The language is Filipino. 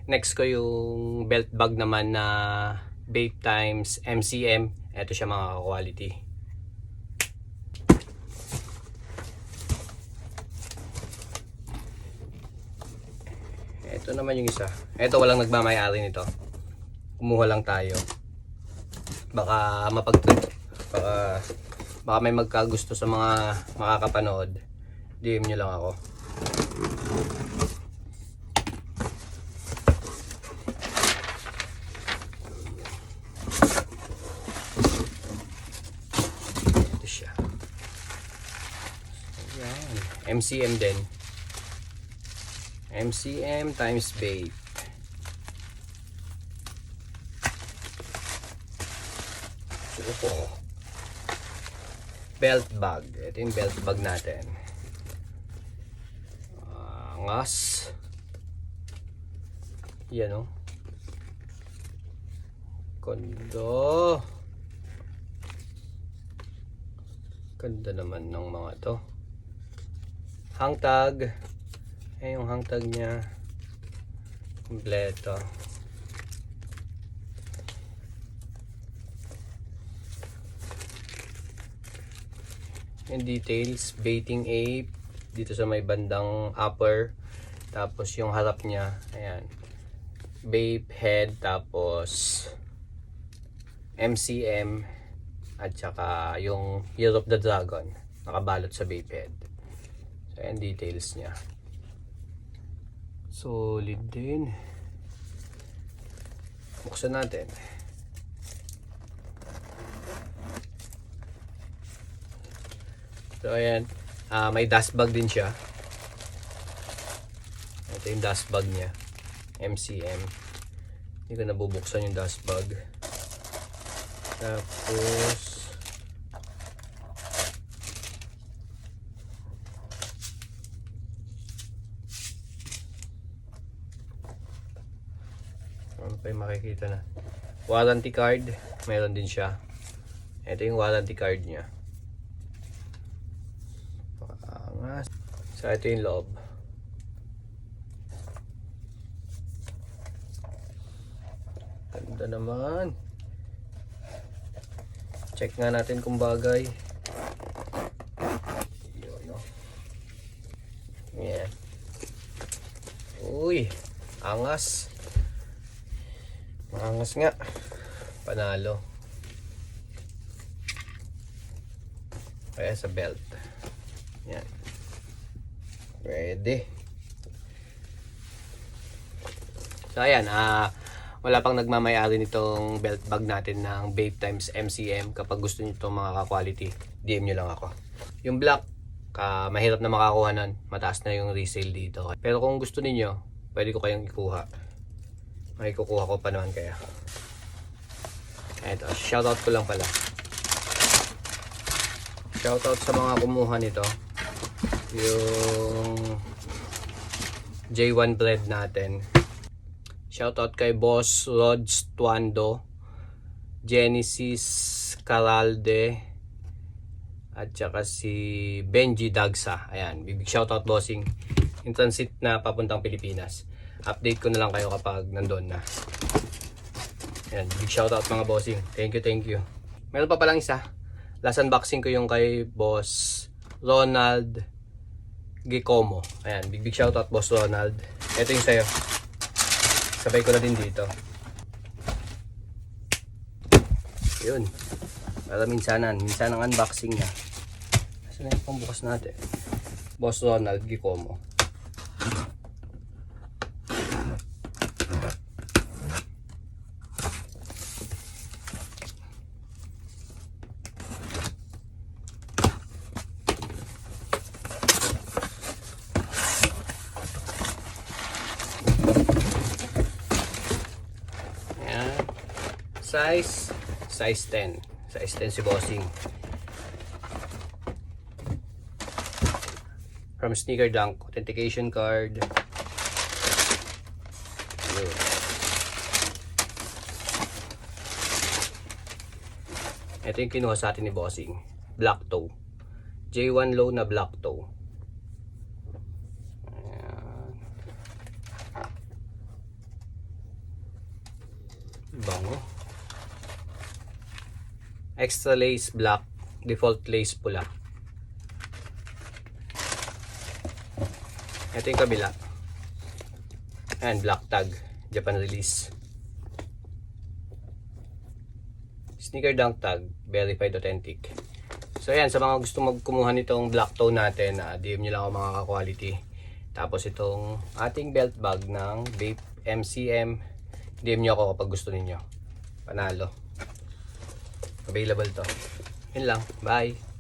Next ko yung belt bag naman na Bape times MCM. Ito siya mga quality. Ito naman yung isa. Ito walang nagmamayari nito. Kumuha lang tayo. Baka baka may magkagusto sa mga makakapanood. DM nyo lang ako. Ito siya. Ayan. MCM din. MCM times Bape. Belt bag. Ito yung belt bag natin. Angas. Yan o. Kondo. Ganda naman ng mga to. Hang tag. Ayan yung hang tag niya. Kompleto. Yung details, baiting ape dito sa may bandang upper, tapos yung harap niya, ayan, Bape head, tapos MCM, at saka yung Year of the Dragon nakabalot sa Bape head. So ayan details niya, solid din. Buksan natin. So ayan, may dust bag din siya. Ito yung dust bag niya, MCM. Hindi ko nabubuksan yung dust bag. Tapos ano pa yung makikita na? Warranty card, meron din siya. Ito yung warranty card niya. So ito yung loob. Ganda naman. Check nga natin kung bagay. Yan. Uy, angas. Angas nga. Panalo. Kaya sa belt. Yan. Pwede. So ayan, wala pang nagmamayari nitong belt bag natin ng Bape times MCM. Kapag gusto niyo itong mga quality, DM nyo lang ako. Yung black, mahirap na makakuha nun. Mataas na yung resale dito. Pero kung gusto niyo, pwede ko kayong ikuha. May kukuha ko pa naman kaya. Ito, shoutout ko lang pala. Shoutout sa mga kumuha nito. Yung J1 bread natin. Shoutout kay Boss Rods Tuando, Genesis Caralde, at saka si Benji Dagsa. Ayan, big shoutout bossing. In transit na papuntang Pilipinas. Update ko na lang kayo kapag nandun na. Ayan, big shoutout mga bossing. Thank you. Meron pa palang isa. Last unboxing ko yung kay Boss Ronald Gicomo. Ayan, big shoutout Boss Ronald. Ito yung sayo. Sabay ko na din dito. Yun. Para minsan ang unboxing niya. Saan na yung pambukas natin? Boss Ronald Gicomo. Size 10. Size 10 si bossing. From Sneaker Dunk, authentication card. Yun. Ito yung kinuha sa atin ni bossing. Black toe. J1 low na black toe. Ayan. Bango. Extra lace black, default lace pula. Ito yung kabila. And black tag, Japan release. Sneaker dunk tag, verified authentic. So ayan, sa mga gusto magkumuha nitong black tone natin, DM nyo lang ako mga ka-quality. Tapos itong ating belt bag ng Vape MCM, DM nyo ako kapag gusto ninyo. Panalo. Available to. Yun lang. Bye!